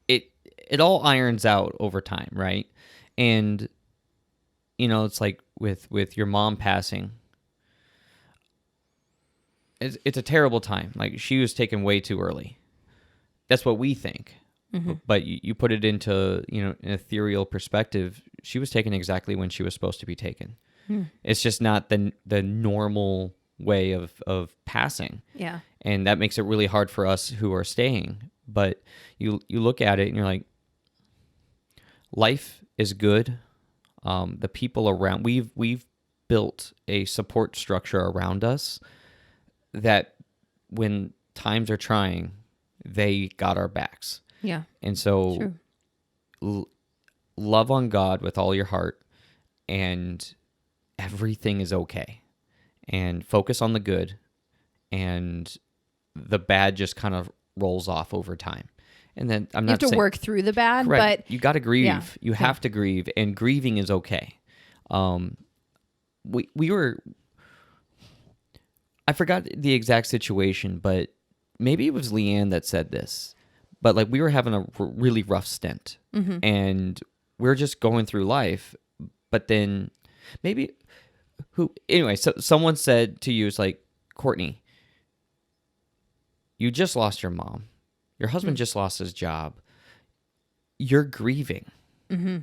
It all irons out over time, right? And it's like with your mom passing. It's a terrible time. Like, she was taken way too early. That's what we think. Mm-hmm. But you put it into an ethereal perspective. She was taken exactly when she was supposed to be taken. It's just not the normal way of passing. Yeah. And that makes it really hard for us who are staying. But you look at it and you're like, life is good. The people around, we've built a support structure around us that when times are trying, they got our backs. Yeah. And so love on God with all your heart, and everything is okay. And focus on the good, and the bad just kind of rolls off over time. And then I'm not saying you have to work through the bad, correct, but you got to grieve. Yeah. You have to grieve, and grieving is okay. I forgot the exact situation, but maybe it was Leanne that said this. But like, we were having a really rough stint, mm-hmm. and we're just going through life. But then so someone said to you, it's like, Courtney, you just lost your mom. Your husband just lost his job. You're grieving. Mm-hmm.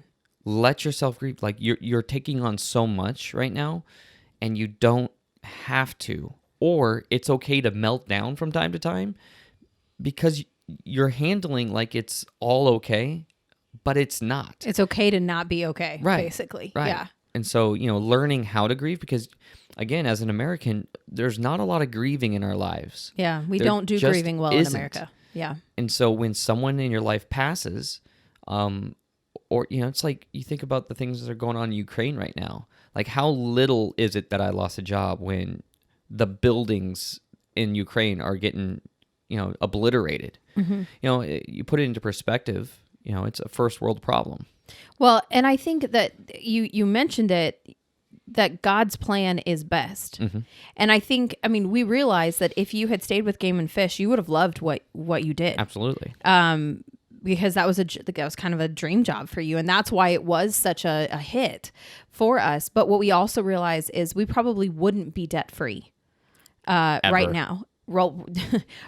Let yourself grieve. Like, you're taking on so much right now, and you don't have to. Or it's okay to melt down from time to time, because you're handling like it's all okay, but it's not. It's okay to not be okay, right, basically. Right. Yeah. And so, learning how to grieve, because again, as an American, there's not a lot of grieving in our lives. Yeah, we don't do grieving well in America. Yeah. And so when someone in your life passes, or, it's like, you think about the things that are going on in Ukraine right now. Like, how little is it that I lost a job when the buildings in Ukraine are getting, obliterated? Mm-hmm. You put it into perspective, it's a first world problem. Well, and I think that you mentioned it, that God's plan is best. Mm-hmm. And I think, we realize that if you had stayed with Game and Fish, you would have loved what you did. Absolutely. Because that was kind of a dream job for you. And that's why it was such a hit for us. But what we also realize is we probably wouldn't be debt free right now.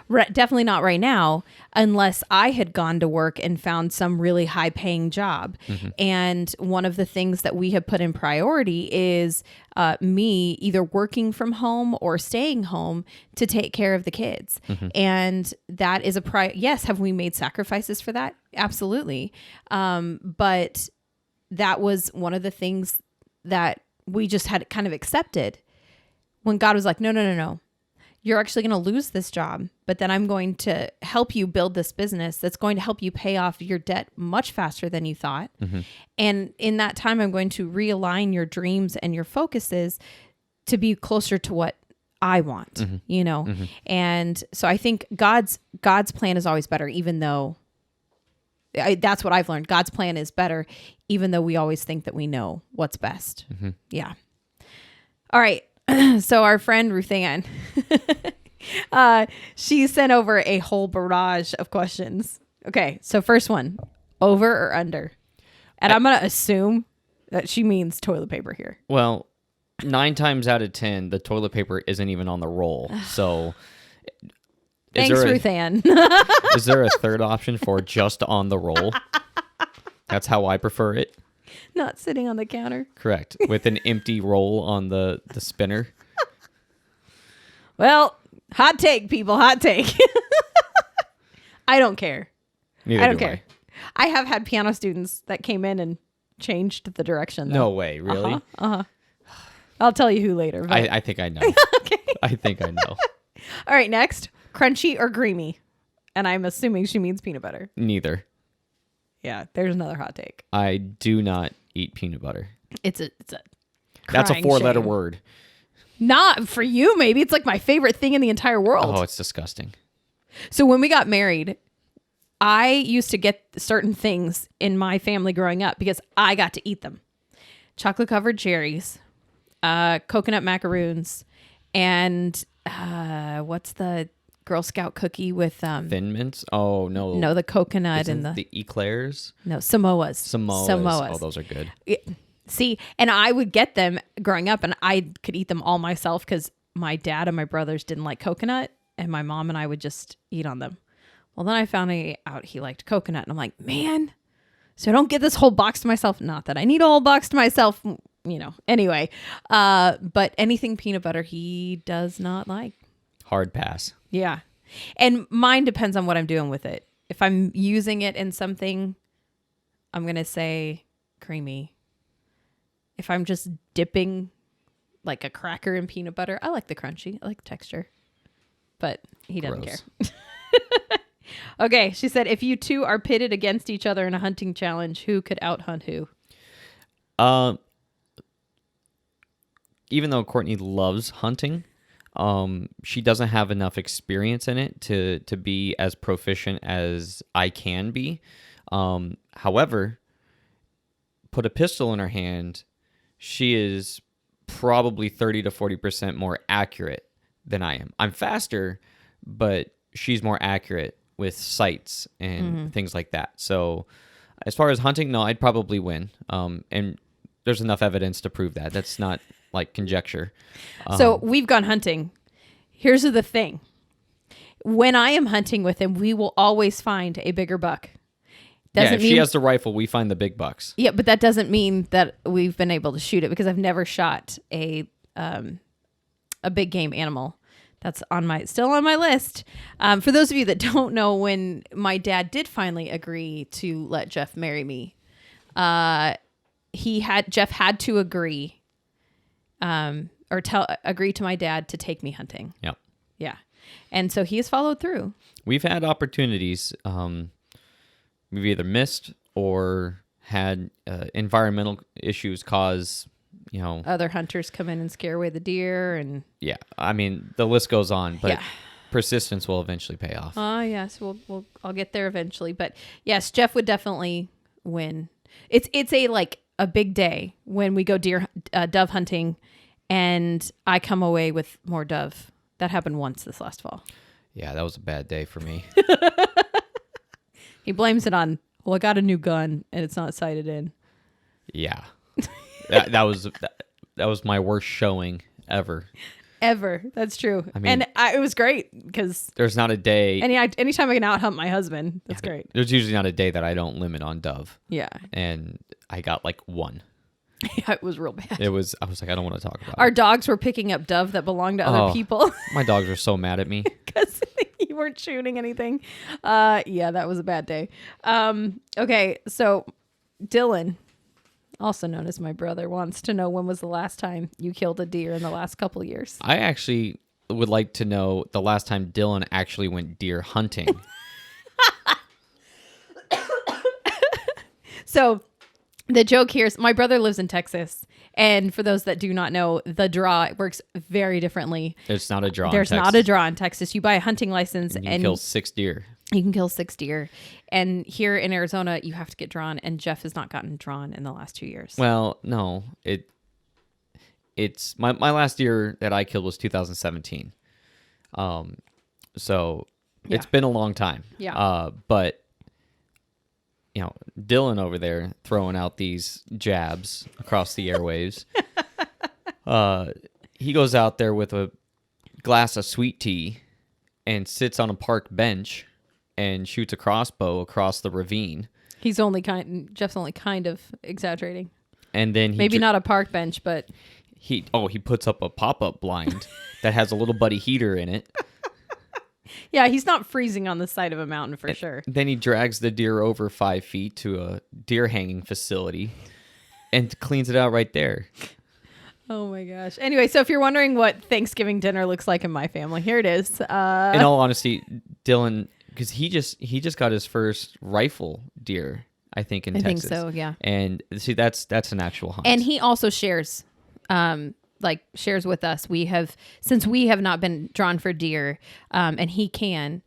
Definitely not right now, unless I had gone to work and found some really high paying job. Mm-hmm. And one of the things that we have put in priority is me either working from home or staying home to take care of the kids. Mm-hmm. And that is yes. Have we made sacrifices for that? Absolutely. But that was one of the things that we just had kind of accepted when God was like, no. You're actually going to lose this job, but then I'm going to help you build this business that's going to help you pay off your debt much faster than you thought. Mm-hmm. And in that time, I'm going to realign your dreams and your focuses to be closer to what I want, mm-hmm. Mm-hmm. And so I think God's plan is always better, even though that's what I've learned. God's plan is better, even though we always think that we know what's best. Mm-hmm. Yeah. All right. So our friend Ruth Ann, she sent over a whole barrage of questions. Okay. So first one, over or under? And I'm going to assume that she means toilet paper here. Well, 9 times out of 10, the toilet paper isn't even on the roll. So Thanks, Ruth Ann. Is there a third option for just on the roll? That's how I prefer it. Not sitting on the counter. Correct. With an empty roll on the spinner. Well, hot take, people. Hot take. I don't care. Neither I don't do care. I have had piano students that came in and changed the direction. No way. Really? I'll tell you who later. But... I think I know. Okay. I think I know. All right. Next, crunchy or creamy? And I'm assuming she means peanut butter. Neither. Yeah, there's another hot take. I do not eat peanut butter. It's a That's a 4-letter shame. word. Not for you, maybe. It's like my favorite thing in the entire world. Oh, it's disgusting. So when we got married, I used to get certain things in my family growing up because I got to eat them. Chocolate covered cherries, coconut macaroons, and what's the Girl Scout cookie with Thin Mints? Oh, no. No, the coconut and the eclairs? No, Samoas. Samoas. Oh, those are good. See, and I would get them growing up, and I could eat them all myself because my dad and my brothers didn't like coconut, and my mom and I would just eat on them. Well, then I found out he liked coconut, and I'm like, man, so I don't get this whole box to myself. Not that I need a whole box to myself, Anyway, but anything peanut butter, he does not like. Hard pass. Yeah. And mine depends on what I'm doing with it. If I'm using it in something, I'm going to say creamy. If I'm just dipping like a cracker in peanut butter, I like the crunchy. I like the texture. But he doesn't care. Okay. She said, if you two are pitted against each other in a hunting challenge, who could out-hunt who? Even though Courtney loves hunting, she doesn't have enough experience in it to be as proficient as I can be. However, put a pistol in her hand, she is probably 30 to 40% more accurate than I am. I'm faster, but she's more accurate with sights and things like that. So as far as hunting, no, I'd probably win. And there's enough evidence to prove that. That's not like conjecture. So we've gone hunting. Here's the thing. When I am hunting with him, we will always find a bigger buck. If she has the rifle, we find the big bucks. Yeah, but that doesn't mean that we've been able to shoot it because I've never shot a big game animal. That's still on my list. For those of you that don't know, when my dad did finally agree to let Jeff marry me, Jeff had to agree. Agree to my dad to take me hunting. Yep. Yeah. And so he has followed through. We've had opportunities. We've either missed or had environmental issues cause, other hunters come in and scare away the deer and. Yeah. I mean, the list goes on, but yeah. Persistence will eventually pay off. Yes. I'll get there eventually, but yes, Jeff would definitely win. It's a big day when we go dove hunting and I come away with more dove. That happened once this last fall. Yeah, that was a bad day for me. He blames it on, I got a new gun and it's not sighted in. Yeah. that was my worst showing ever. Ever. That's true. I mean, it was great because there's not a day. Anytime I can out hunt my husband, that's great. There's usually not a day that I don't limit on dove. Yeah. And I got like one. Yeah, it was real bad. I was like, I don't want to talk about Our it. dogs were picking up dove that belonged to other people. My dogs are so mad at me. Because you weren't shooting anything. Yeah, that was a bad day. Okay, so Dylan, also known as my brother, wants to know when was the last time you killed a deer in the last couple of years. I actually would like to know the last time Dylan actually went deer hunting. So the joke here is my brother lives in Texas. And for those that do not know, the draw works very differently. There's not a draw There's in Texas. not a draw in Texas. You buy a hunting license and you kill 6 deer. You can kill 6 deer. And here in Arizona, you have to get drawn. And Jeff has not gotten drawn in the last 2 years. Well, no. it's my last deer that I killed was 2017. So it's been a long time. Yeah. But Dylan over there throwing out these jabs across the airwaves. He goes out there with a glass of sweet tea and sits on a park bench and shoots a crossbow across the ravine. Jeff's only kind of exaggerating. And then maybe not a park bench, but he puts up a pop-up blind that has a little buddy heater in it. Yeah, he's not freezing on the side of a mountain for sure. Then he drags the deer over 5 feet to a deer hanging facility and cleans it out right there. Oh my gosh. Anyway, so if you're wondering what Thanksgiving dinner looks like in my family, here it is. In all honesty, Dylan, because he just got his first rifle deer, I think, in Texas. I think so, yeah. And see, that's an actual hunt. And he also shares with us. Since we have not been drawn for deer, and he can,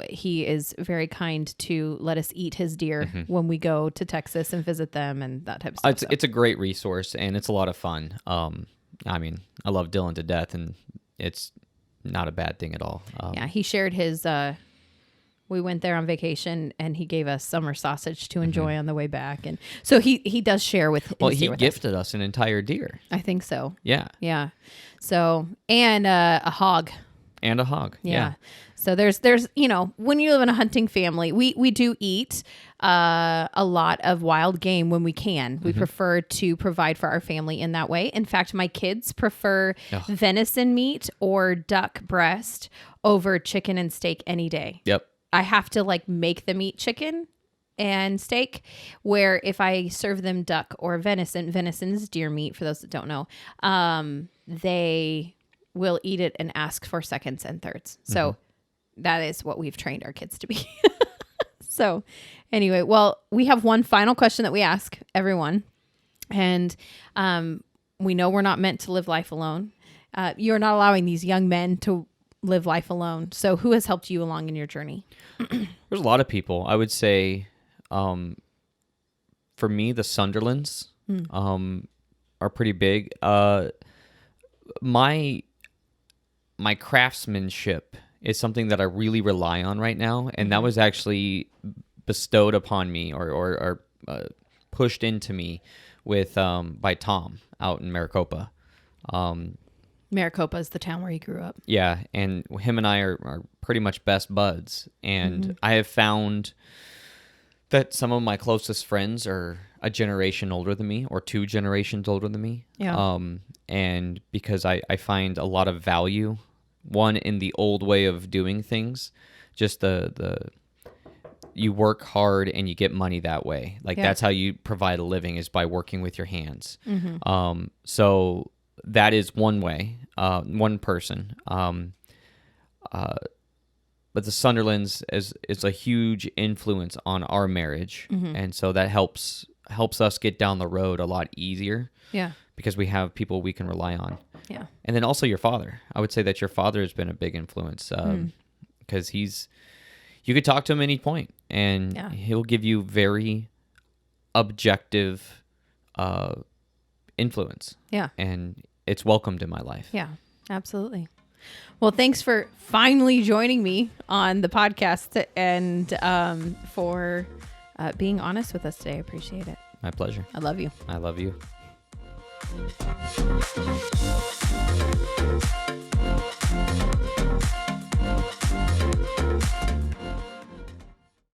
he is very kind to let us eat his deer when we go to Texas and visit them and that type of stuff. It's a great resource and it's a lot of fun. I love Dylan to death and it's not a bad thing at all. He shared his, we went there on vacation and he gave us summer sausage to enjoy on the way back. And so he does share with he gifted us an entire deer. I think so. Yeah. Yeah. So, and a hog. And a hog. Yeah. So there's when you live in a hunting family, we do eat a lot of wild game when we can. We prefer to provide for our family in that way. In fact, my kids prefer venison meat or duck breast over chicken and steak any day. Yep. I have to make them eat chicken and steak, where if I serve them duck or venison is deer meat for those that don't know, they will eat it and ask for seconds and thirds. So that is what we've trained our kids to be. So anyway, well, we have one final question that we ask everyone. And we know we're not meant to live life alone. You're not allowing these young men to live life alone. So who has helped you along in your journey? There's a lot of people. I would say, for me, the Sunderlands are pretty big. My craftsmanship is something that I really rely on right now, and that was actually bestowed upon me or pushed into me with by Tom out in Maricopa. Maricopa is the town where you grew up. Yeah, and him and I are pretty much best buds, and I have found that some of my closest friends are a generation older than me or 2 generations older than me. Yeah. And because I find a lot of value, one, in the old way of doing things, just the you work hard and you get money that way. That's how you provide a living, is by working with your hands. So that is one way, one person. But the Sunderlands is a huge influence on our marriage, and so that helps us get down the road a lot easier. Yeah, because we have people we can rely on. Yeah, and then also your father. I would say that your father has been a big influence, because you could talk to him at any point, and he'll give you very objective influence. Yeah, and it's welcomed in my life. Yeah, absolutely. Well, thanks for finally joining me on the podcast and for being honest with us today. I appreciate it. My pleasure. I love you. I love you.